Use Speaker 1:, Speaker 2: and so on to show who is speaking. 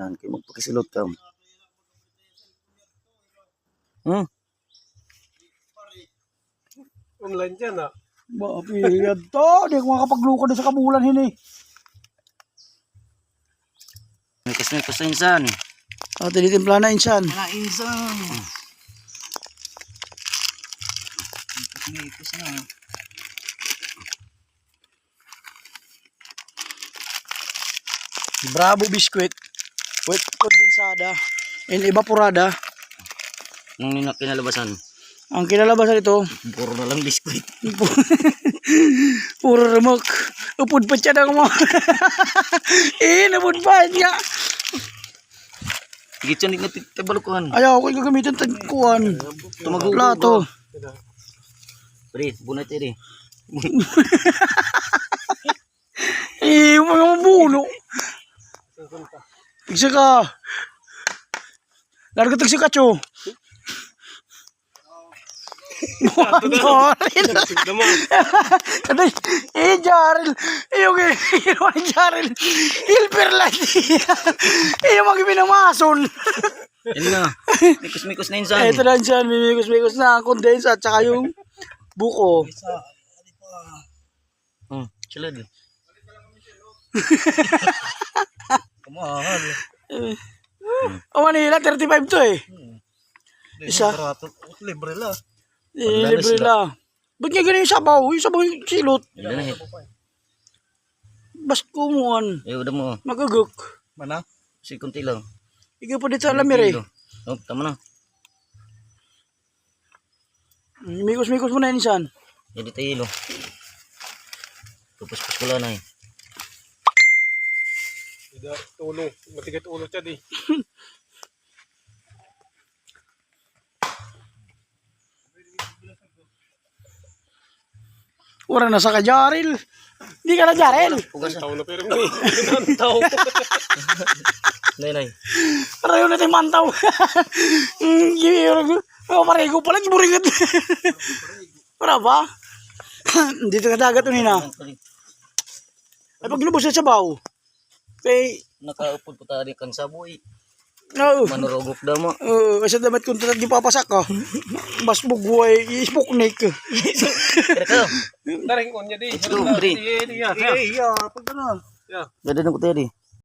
Speaker 1: Yan, kayo magpakisilot ka.
Speaker 2: Online dyan ah.
Speaker 3: Mapiyad to. Di ko makapagluko na sa kabulan hini.
Speaker 1: Mikas-mikas na insan.
Speaker 3: Tinitimpla na insan.
Speaker 1: Wala insan. Mikas na.
Speaker 3: Bravo biscuit. With kondensada. And evaporada.
Speaker 1: Nung kinalabasan.
Speaker 3: Ang kinalabasan ito.
Speaker 1: Puro na lang biskuit.
Speaker 3: Puro remak. Upod pa siya na mo. Napod pa niya.
Speaker 1: Higit yan, hindi tabalukuhan.
Speaker 3: Ayaw ko gagamitin tagkuhan. Plato.
Speaker 1: Pre, bunay tayo
Speaker 3: Mga bulo. Igsa ka. Larga tagsi ka, Cho. Jaril. Jaril. Yung Jaril. Hilper lang. Yung magpinamason.
Speaker 1: Yan na. Mikos-mikos na insan.
Speaker 3: Ito na insan. Mimikos-mikos na. Kondensa. At saka yung buko.
Speaker 1: Silad. Kamahal.
Speaker 3: Manila, 35 to eh. Isa.
Speaker 2: Libre lang.
Speaker 3: Libre lang. Ba't nga ganun yung sabaw? Yung sabaw yung silot. Bas kumuhan.
Speaker 1: Udah mo.
Speaker 3: Magagok.
Speaker 2: Mana?
Speaker 1: Si kunti lang.
Speaker 3: Ikaw pa dito sa lamir eh.
Speaker 1: Oh, tama na.
Speaker 3: Mikos-mikos mo na yun insan.
Speaker 1: Jadi tayo. Tupos-pos ko lang na eh.
Speaker 2: Ulo. Matigat ulo siya di.
Speaker 3: Wala na sa ka, Jaril. Hindi ka na, Jaril.
Speaker 2: Tao na pero may tao.
Speaker 1: Nay.
Speaker 3: Parayo na tayong mantaw. Parego pala, buringat. Para ba? Dito ka dagat yun na. Ay pag lubos sa sabaw. Kay...
Speaker 1: Nakaupod po tayo kan saboy.
Speaker 3: No.
Speaker 1: Manurogok daw mo.
Speaker 3: Kasi damat kung di papasak ka. Mas bugway, ispuknik.
Speaker 1: Kaya
Speaker 2: Taring ko niya di.
Speaker 1: Let's go, pre.
Speaker 2: Iya.
Speaker 3: Iya, pag gano'n.
Speaker 1: Ganda na ko tayo di.